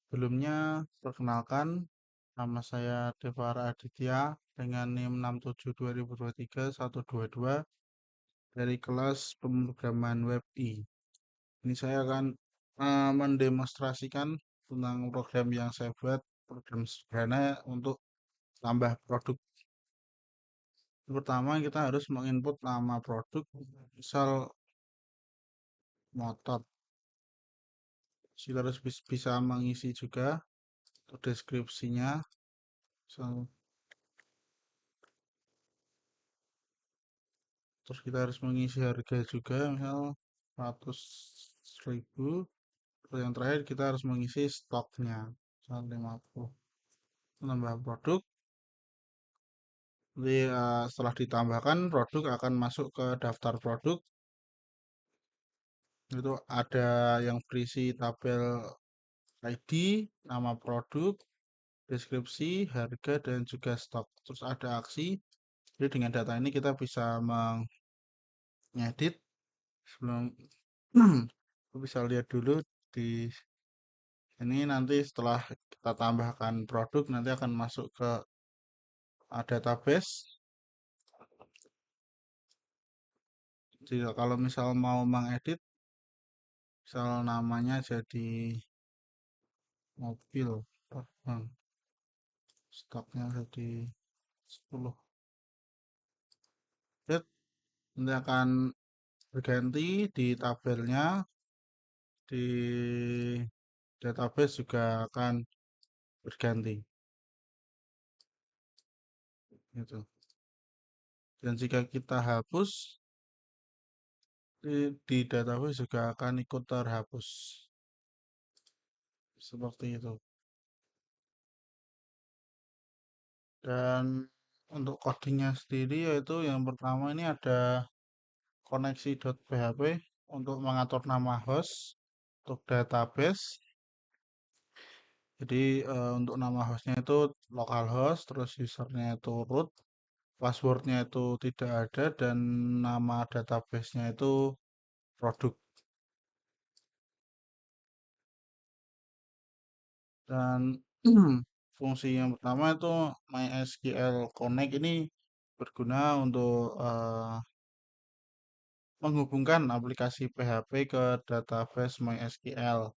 Sebelumnya, perkenalkan, nama saya Devara Aditya dengan NIM 672023-122 dari kelas pemrograman web I. Ini saya akan mendemonstrasikan tentang program yang saya buat, program sederhana untuk tambah produk. Pertama, kita harus menginput nama produk, misal motor. Kita harus bisa mengisi juga untuk deskripsinya. Terus kita harus mengisi harga juga, misal 100.000. Terus yang terakhir kita harus mengisi stoknya, misal 50. Menambah produk. Jadi setelah ditambahkan, produk akan masuk ke daftar produk. Itu ada yang berisi tabel ID, nama produk, deskripsi, harga, dan juga stok. Terus ada aksi. Jadi dengan data ini kita bisa mengedit. Sebelum bisa lihat dulu di ini, nanti setelah kita tambahkan produk nanti akan masuk ke database. Jadi kalau misal mau mengedit, misal namanya jadi mobil, stoknya jadi 10. Nanti akan berganti di tabelnya, di database juga akan berganti gitu. Dan jika kita hapus, di database juga akan ikut terhapus seperti itu. Dan untuk codingnya sendiri yaitu yang pertama ini ada koneksi.php untuk mengatur nama host untuk database. Jadi untuk nama hostnya itu localhost, terus usernya itu root, passwordnya itu tidak ada, dan nama databasenya itu produk. Dan fungsi yang pertama itu MySQL Connect ini berguna untuk menghubungkan aplikasi PHP ke database MySQL.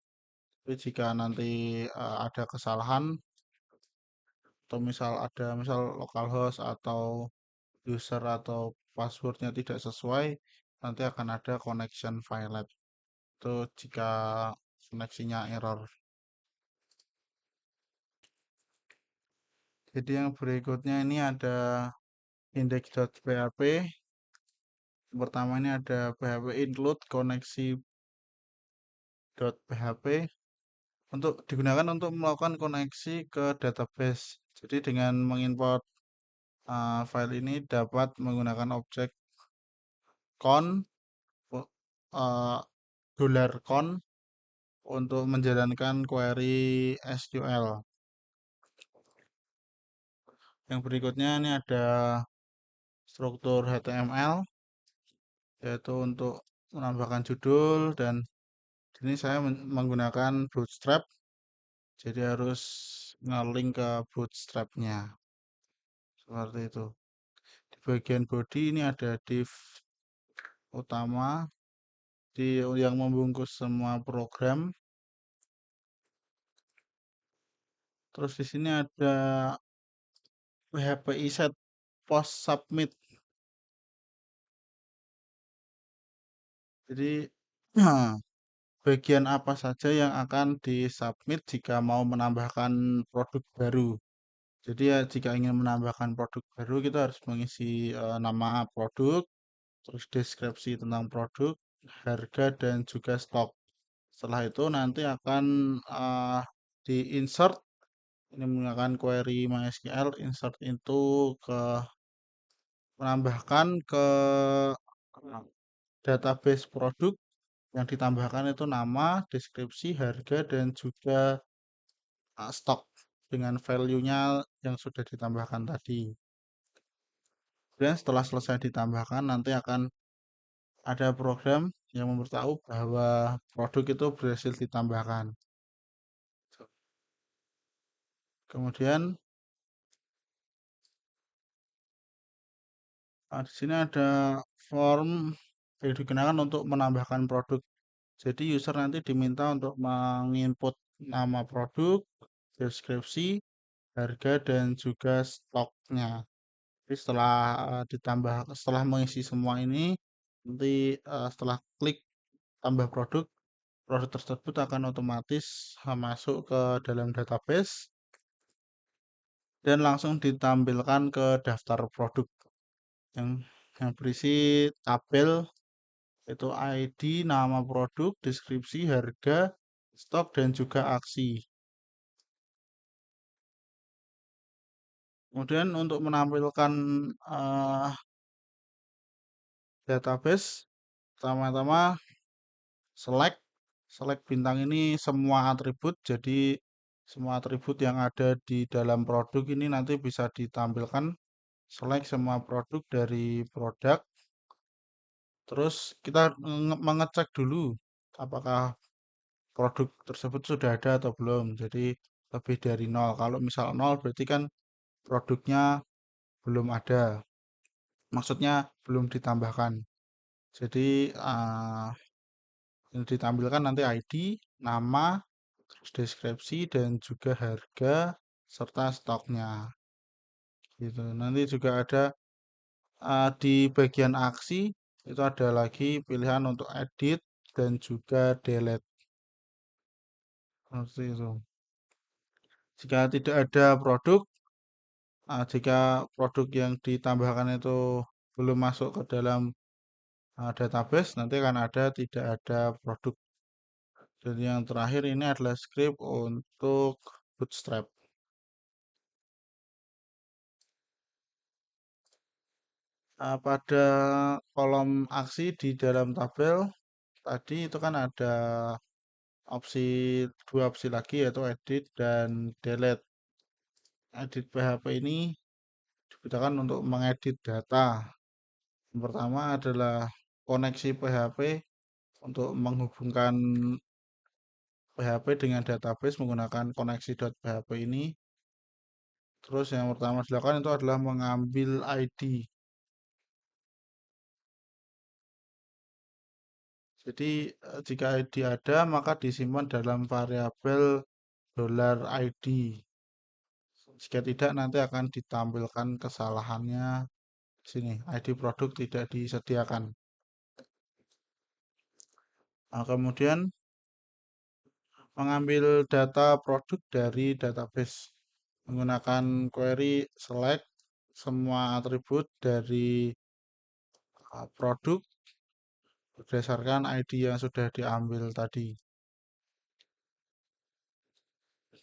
Jadi jika nanti ada kesalahan atau misal localhost atau user atau passwordnya tidak sesuai, nanti akan ada connection failed. Itu jika koneksinya error. Jadi yang berikutnya ini ada index.php. Pertama ini ada php include koneksi.php untuk digunakan untuk melakukan koneksi ke database. Jadi dengan mengimport file ini dapat menggunakan objek con uh, $con untuk menjalankan query SQL. Yang berikutnya ini ada struktur HTML, yaitu untuk menambahkan judul, dan ini saya menggunakan Bootstrap, jadi harus nge-link ke Bootstrapnya seperti itu. Di bagian body ini ada div utama yang membungkus semua program. Terus di sini ada PHP set post submit. Jadi bagian apa saja yang akan disubmit jika mau menambahkan produk baru. Jadi ya jika ingin menambahkan produk baru kita harus mengisi nama produk, terus deskripsi tentang produk, harga, dan juga stok. Setelah itu nanti akan di insert, ini menggunakan query MySQL insert itu ke menambahkan ke database produk yang ditambahkan itu nama, deskripsi, harga, dan juga stok dengan value-nya yang sudah ditambahkan tadi. Dan setelah selesai ditambahkan nanti akan ada program yang memberitahu bahwa produk itu berhasil ditambahkan. Kemudian di sini ada form yang digunakan untuk menambahkan produk. Jadi user nanti diminta untuk menginput nama produk, deskripsi, harga, dan juga stoknya. Jadi setelah mengisi semua ini, nanti setelah klik tambah produk, produk tersebut akan otomatis masuk ke dalam database dan langsung ditampilkan ke daftar produk yang yang berisi tabel itu ID, nama produk, deskripsi, harga, stok, dan juga aksi. Kemudian untuk menampilkan eh, database, pertama-tama select, select bintang ini semua atribut. Jadi semua atribut yang ada di dalam produk ini nanti bisa ditampilkan. Select semua produk dari produk. Terus kita mengecek dulu apakah produk tersebut sudah ada atau belum. Jadi lebih dari nol. Kalau misal nol berarti kan produknya belum ada. Maksudnya belum ditambahkan. Jadi yang ditampilkan nanti ID, nama, terus deskripsi dan juga harga serta stoknya. Gitu. Nanti juga ada di bagian aksi itu ada lagi pilihan untuk edit dan juga delete. Seperti itu. Jika tidak ada produk, jika produk yang ditambahkan itu belum masuk ke dalam database, nanti akan ada tidak ada produk. Dan yang terakhir ini adalah script untuk Bootstrap. Pada kolom aksi di dalam tabel tadi itu kan ada opsi dua opsi lagi yaitu edit dan delete. Edit PHP ini digunakan untuk mengedit data. Yang pertama adalah koneksi PHP untuk menghubungkan PHP dengan database menggunakan koneksi.php ini. Terus yang pertama dilakukan itu adalah mengambil ID. Jadi jika ID ada maka disimpan dalam variabel $ID. Jika tidak nanti akan ditampilkan kesalahannya di sini. ID produk tidak disediakan. Nah, kemudian mengambil data produk dari database menggunakan query select semua atribut dari produk berdasarkan ID yang sudah diambil tadi.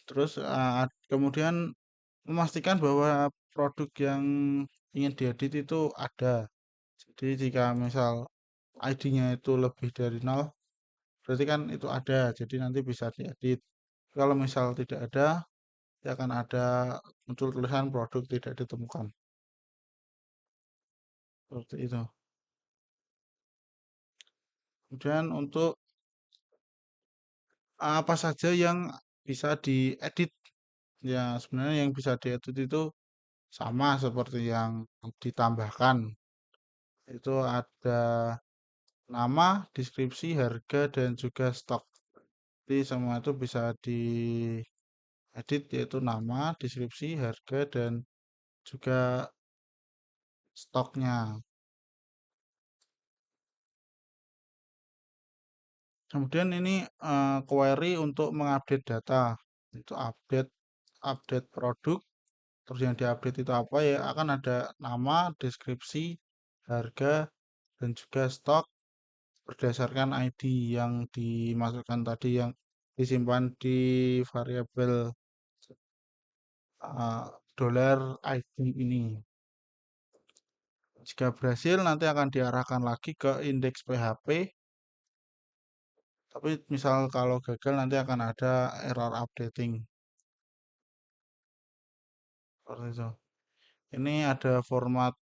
Terus kemudian memastikan bahwa produk yang ingin diedit itu ada. Jadi jika misal ID-nya itu lebih dari 0, berarti kan itu ada. Jadi nanti bisa diedit. Kalau misal tidak ada, ya akan ada muncul tulisan produk tidak ditemukan. Seperti itu. Kemudian untuk apa saja yang bisa diedit. Ya, sebenarnya yang bisa diedit itu sama seperti yang ditambahkan. Itu ada nama, deskripsi, harga, dan juga stok. Jadi semua itu bisa diedit yaitu nama, deskripsi, harga, dan juga stoknya. Kemudian ini query untuk mengupdate data. Itu update update produk. Terus yang diupdate itu apa ya? Akan ada nama, deskripsi, harga, dan juga stok berdasarkan ID yang dimasukkan tadi yang disimpan di variabel $ID ini. Jika berhasil nanti akan diarahkan lagi ke indeks PHP. Tapi misal kalau gagal nanti akan ada error updating. Seperti itu. Ini ada format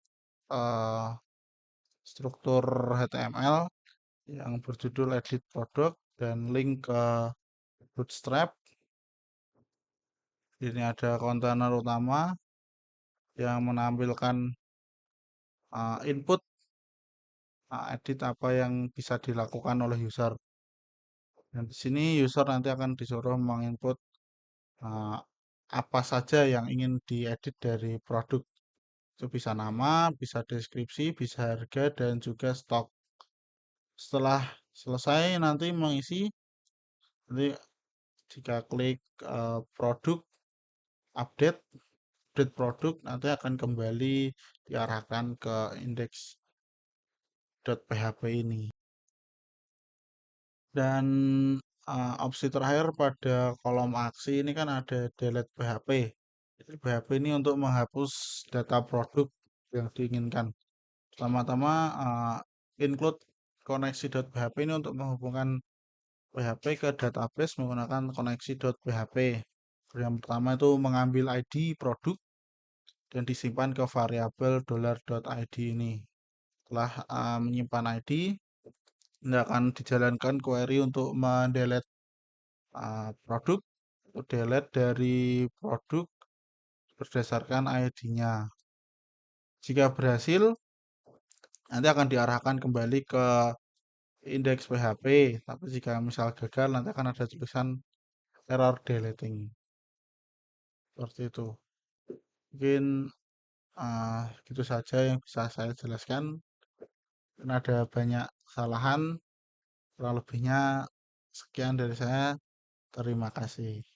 eh, struktur HTML yang berjudul edit product dan link ke Bootstrap. Ini ada kontainer utama yang menampilkan input edit apa yang bisa dilakukan oleh user. Dan di sini user nanti akan disuruh menginput uh, apa saja yang ingin diedit dari produk. Itu bisa nama, bisa deskripsi, bisa harga, dan juga stok. Setelah selesai nanti mengisi, nanti jika klik produk, update, update produk, nanti akan kembali diarahkan ke index.php ini. Dan opsi terakhir pada kolom aksi ini kan ada delete PHP. Jadi PHP ini untuk menghapus data produk yang diinginkan. Pertama-tama include koneksi.php ini untuk menghubungkan PHP ke database menggunakan koneksi.php. Yang pertama itu mengambil ID produk dan disimpan ke variabel $.id ini. Setelah menyimpan ID, ini akan dijalankan query untuk mendelete produk, delete dari produk berdasarkan ID-nya. Jika berhasil, nanti akan diarahkan kembali ke indeks PHP. Tapi jika misal gagal, nanti akan ada tulisan error deleting. Seperti itu. Mungkin gitu saja yang bisa saya jelaskan. Karena ada banyak kesalahan, kurang lebihnya sekian dari saya. Terima kasih.